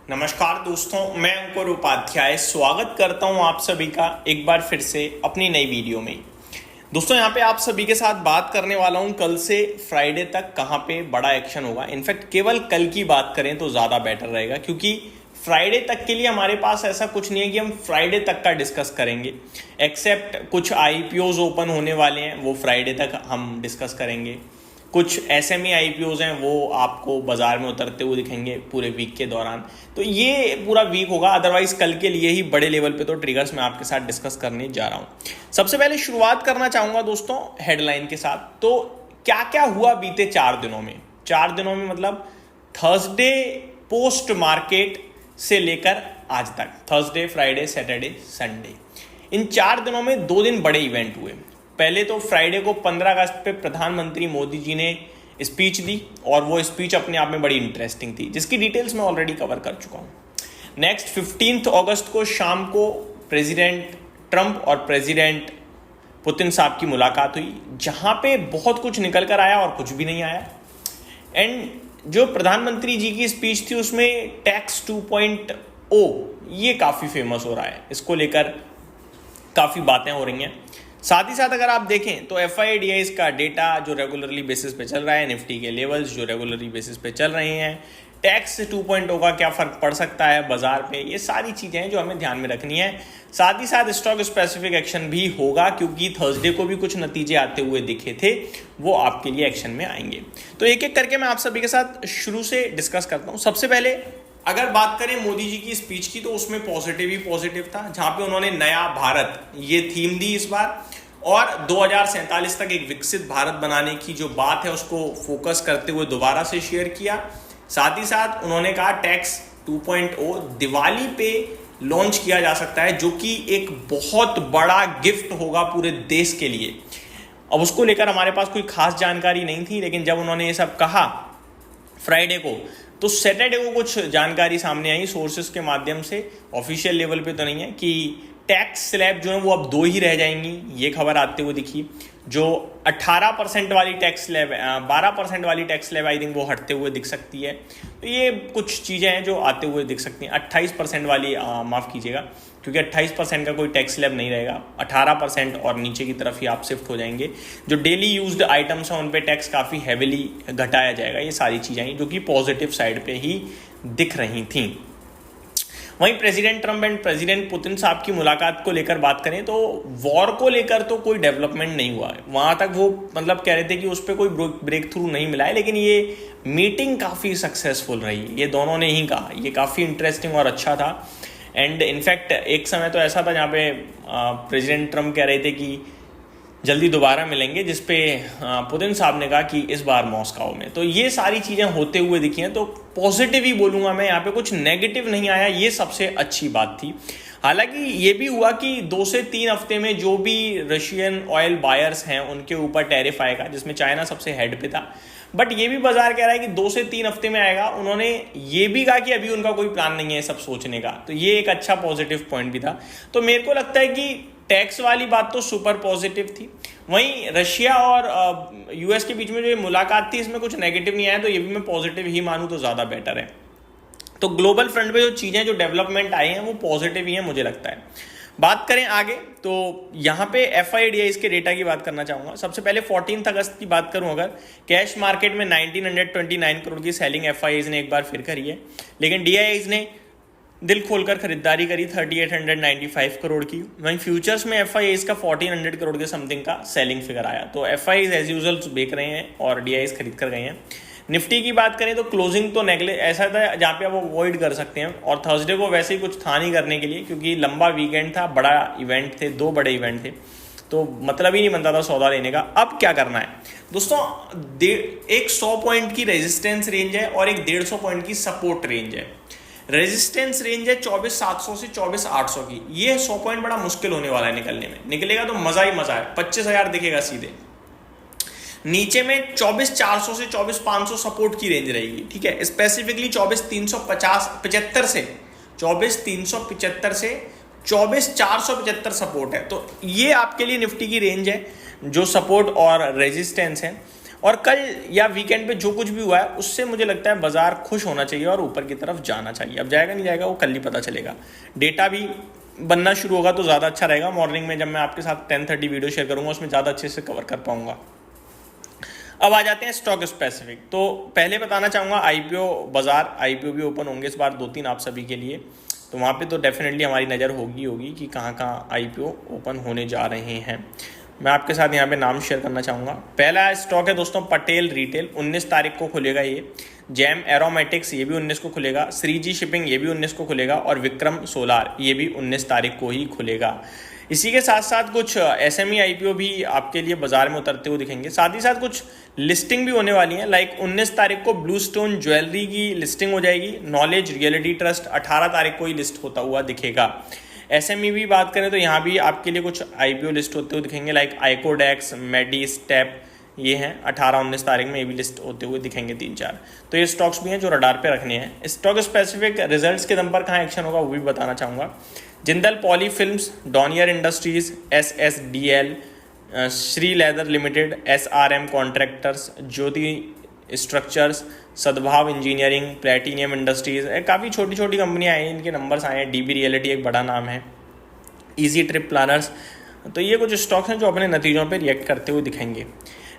नमस्कार दोस्तों, मैं अंकुर उपाध्याय स्वागत करता हूं आप सभी का एक बार फिर से अपनी नई वीडियो में। दोस्तों यहाँ पे आप सभी के साथ बात करने वाला हूं कल से फ्राइडे तक कहां पे बड़ा एक्शन होगा। इनफैक्ट केवल कल की बात करें तो ज़्यादा बेटर रहेगा, क्योंकि फ्राइडे तक के लिए हमारे पास ऐसा कुछ नहीं है कि हम फ्राइडे तक का डिस्कस करेंगे। एक्सेप्ट कुछ आईपीओज ओपन होने वाले हैं, वो फ्राइडे तक हम डिस्कस करेंगे। कुछ एसएमई आईपीओज हैं, वो आपको बाजार में उतरते हुए दिखेंगे पूरे वीक के दौरान। तो ये पूरा वीक होगा। अदरवाइज कल के लिए ही बड़े लेवल पे तो ट्रिगर्स मैं आपके साथ डिस्कस करने जा रहा हूं। सबसे पहले शुरुआत करना चाहूंगा दोस्तों हेडलाइन के साथ। तो क्या क्या हुआ बीते 4 दिनों में? 4 दिनों में मतलब थर्सडे पोस्ट मार्केट से लेकर आज तक, थर्सडे, फ्राइडे, सैटरडे, संडे, इन 4 दिनों में 2 दिन बड़े इवेंट हुए। पहले तो फ्राइडे को 15 अगस्त पे प्रधानमंत्री मोदी जी ने स्पीच दी, और वो स्पीच अपने आप में बड़ी इंटरेस्टिंग थी, जिसकी डिटेल्स मैं ऑलरेडी कवर कर चुका हूं। नेक्स्ट 15 अगस्त को शाम को प्रेसिडेंट ट्रंप और प्रेसिडेंट पुतिन साहब की मुलाकात हुई, जहां पे बहुत कुछ निकल कर आया और कुछ भी नहीं आया। एंड जो प्रधानमंत्री जी की स्पीच थी उसमें टैक्स 2.0 ये काफ़ी फेमस हो रहा है, इसको लेकर काफ़ी बातें हो रही हैं। साथ ही साथ अगर आप देखें तो FIDIs का डेटा जो रेगुलरली बेसिस पे चल रहा है, निफ्टी के लेवल्स जो रेगुलरली बेसिस पे चल रहे हैं, टैक्स 2.0 का क्या फ़र्क पड़ सकता है बाजार पे, ये सारी चीज़ें हैं जो हमें ध्यान में रखनी है। साथ ही साथ स्टॉक स्पेसिफिक एक्शन भी होगा, क्योंकि थर्सडे को भी कुछ नतीजे आते हुए दिखे थे, वो आपके लिए एक्शन में आएंगे। तो एक एक करके मैं आप सभी के साथ शुरू से डिस्कस करता हूँ। सबसे पहले अगर बात करें मोदी जी की स्पीच की, तो उसमें पॉजिटिव ही पॉजिटिव था, जहां पे उन्होंने नया भारत ये थीम दी इस बार, और 2047 तक एक विकसित भारत बनाने की जो बात है उसको फोकस करते हुए दोबारा से शेयर किया। साथ ही साथ उन्होंने कहा टैक्स 2.0 दिवाली पे लॉन्च किया जा सकता है, जो कि एक बहुत बड़ा गिफ्ट होगा पूरे देश के लिए। अब उसको लेकर हमारे पास कोई खास जानकारी नहीं थी, लेकिन जब उन्होंने ये सब कहा फ्राइडे को, तो सैटरडे को कुछ जानकारी सामने आई सोर्सेस के माध्यम से, ऑफिशियल लेवल पे तो नहीं है, कि टैक्स स्लैब जो है वो अब 2 ही रह जाएंगी, ये खबर आते हुए दिखी। जो 18% वाली टैक्स स्लैब, 12% वाली टैक्स स्लैब आई थिंक वो हटते हुए दिख सकती है। तो ये कुछ चीज़ें हैं जो आते हुए दिख सकती हैं। 28% वाली माफ़ कीजिएगा, क्योंकि 28% का कोई टैक्स स्लैब नहीं रहेगा, 18% और नीचे की तरफ ही आप शिफ्ट हो जाएंगे। जो डेली यूज्ड आइटम्स हैं उन पे टैक्स काफ़ी हैविली घटाया जाएगा। ये सारी चीज़ें हैं जो कि पॉजिटिव साइड पे ही दिख रही थी। वहीं president Trump and president Putin साहब की मुलाकात को लेकर बात करें तो वॉर को लेकर तो कोई डेवलपमेंट नहीं हुआ है। वहां तक वो मतलब कह रहे थे कि उस पर कोई ब्रेक थ्रू नहीं मिला है, लेकिन ये मीटिंग काफ़ी सक्सेसफुल रही, ये दोनों ने ही कहा। ये काफ़ी इंटरेस्टिंग और अच्छा था। एंड इनफैक्ट एक समय तो ऐसा था जहाँ पे प्रेसिडेंट ट्रंप कह रहे थे कि जल्दी दोबारा मिलेंगे, जिसपे पुतिन साहब ने कहा कि इस बार मॉस्को में। तो ये सारी चीज़ें होते हुए दिखी हैं, तो पॉजिटिव ही बोलूँगा मैं, यहाँ पे कुछ नेगेटिव नहीं आया, ये सबसे अच्छी बात थी। हालांकि ये भी हुआ कि 2 से 3 हफ्ते में जो भी रशियन ऑयल बायर्स हैं उनके ऊपर टैरिफ आएगा, जिसमें चाइना सबसे हेड पे था। बट ये भी बाजार कह रहा है कि 2 से 3 हफ्ते में आएगा। उन्होंने ये भी कहा कि अभी उनका कोई प्लान नहीं है सब सोचने का, तो ये एक अच्छा पॉजिटिव पॉइंट भी था। तो मेरे को लगता है कि टैक्स वाली बात तो सुपर पॉजिटिव थी। वहीं रशिया और यूएस के बीच में जो मुलाकात थी, इसमें कुछ नेगेटिव नहीं आया, तो ये भी मैं पॉजिटिव ही मानूं तो ज़्यादा बेटर है। तो ग्लोबल फ्रंट पे जो चीज़ें, जो डेवलपमेंट आई हैं वो पॉजिटिव ही हैं मुझे लगता है। बात करें आगे तो यहाँ पे FIDIs के डेटा की बात करना चाहूँगा। सबसे पहले 14 अगस्त की बात करूँ, अगर कैश मार्केट में 1929 करोड़ की सेलिंग FIIs ने एक बार फिर करी है, लेकिन DIIs ने दिल खोलकर खरीदारी करी 3895 करोड़ की। वहीं फ्यूचर्स में FIIs का 1400 करोड़ के समथिंग का सेलिंग फिगर आया। तो FIIs एज यूजुअल बेच रहे हैं और DIIs खरीद कर गए हैं। निफ्टी की बात करें तो क्लोजिंग तो ऐसा था जहाँ पे आप अवॉइड कर सकते हैं, और थर्सडे को वैसे ही कुछ था नहीं करने के लिए, क्योंकि लंबा वीकेंड था, बड़ा इवेंट थे, 2 बड़े इवेंट थे, तो मतलब ही नहीं बनता था सौदा लेने का। अब क्या करना है दोस्तों, एक 100 पॉइंट की रेजिस्टेंस रेंज है और एक 150 पॉइंट की सपोर्ट रेंज है। रेजिस्टेंस रेंज है 24,700 से 24,800 की। ये 100 पॉइंट बड़ा मुश्किल होने वाला है निकलने में, निकलेगा तो मजा ही मजा है, 25,000 दिखेगा सीधे। नीचे में 24,400 से 24,500 सपोर्ट की रेंज रहेगी, ठीक है। स्पेसिफिकली 24,375 से 24,475 सपोर्ट है। तो ये आपके लिए निफ्टी की रेंज है, जो सपोर्ट और रेजिस्टेंस है। और कल या वीकेंड पे जो कुछ भी हुआ है उससे मुझे लगता है बाजार खुश होना चाहिए और ऊपर की तरफ जाना चाहिए। अब जाएगा नहीं जाएगा वो कल ही पता चलेगा। डेटा भी बनना शुरू होगा तो ज़्यादा अच्छा रहेगा। मॉर्निंग में जब मैं आपके साथ 10:30 वीडियो शेयर करूंगा उसमें ज़्यादा अच्छे से कवर कर पाऊंगा। अब आ जाते हैं स्टॉक स्पेसिफिक। तो पहले बताना चाहूँगा आईपीओ बाजार, आईपीओ भी ओपन होंगे इस बार 2-3 आप सभी के लिए, तो वहाँ पे तो डेफिनेटली हमारी नज़र होगी कि कहाँ कहाँ आईपीओ ओपन होने जा रहे हैं। मैं आपके साथ यहाँ पे नाम शेयर करना चाहूँगा। पहला स्टॉक है दोस्तों पटेल रिटेल, 19 तारीख को खुलेगा ये। जैम एरोमेटिक्स ये भी 19 को खुलेगा। श्रीजी शिपिंग ये भी 19 को खुलेगा और विक्रम सोलार ये भी 19 तारीख को ही खुलेगा। इसी के साथ साथ कुछ एसएमई आईपीओ भी आपके लिए बाजार में उतरते हुए दिखेंगे। साथ ही साथ कुछ लिस्टिंग भी होने वाली है। लाइक 19 तारीख को ब्लू स्टोन ज्वेलरी की लिस्टिंग हो जाएगी। नॉलेज रियलिटी ट्रस्ट 18 तारीख को ही लिस्ट होता हुआ दिखेगा। एसएमई भी बात करें तो यहाँ भी आपके लिए कुछ आईपीओ लिस्ट होते हुए दिखेंगे। लाइक आइकोडेक्स, मेडी स्टेप ये हैं 18-19 तारीख में ये भी लिस्ट होते हुए दिखेंगे 3-4। तो ये स्टॉक्स भी हैं जो रडार पे रखने हैं। स्टॉक स्पेसिफिक रिजल्ट्स के दम पर कहाँ एक्शन होगा वो भी बताना चाहूँगा। Jindal poly films, Donear industries, SSDL, Shri leather limited, SRM contractors, Jyoti structures, Sadbhav engineering, platinum industries, काफ़ी छोटी छोटी कंपनियां हैं, इनके नंबर्स आए हैं। DB रियलिटी एक बड़ा नाम है, इजी ट्रिप प्लानर्स। तो ये कुछ स्टॉक्स हैं जो अपने नतीजों पे रिएक्ट करते हुए दिखेंगे।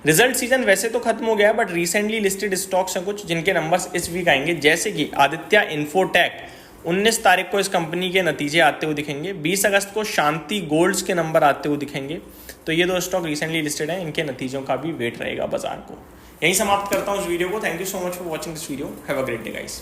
रिजल्ट सीजन वैसे तो खत्म हो गया है बट रिसेंटली लिस्टेड स्टॉक्स हैं कुछ जिनके नंबर्स इस वीक आएंगे, जैसे कि आदित्य इन्फोटेक 19 तारीख को इस कंपनी के नतीजे आते हुए दिखेंगे। 20 अगस्त को शांति गोल्ड्स के नंबर आते हुए दिखेंगे। तो ये 2 स्टॉक रिसेंटली लिस्टेड हैं, इनके नतीजों का भी वेट रहेगा बाजार को। यहीं समाप्त करता हूँ इस वीडियो को। Thank you so much for watching this video. Have a great day guys.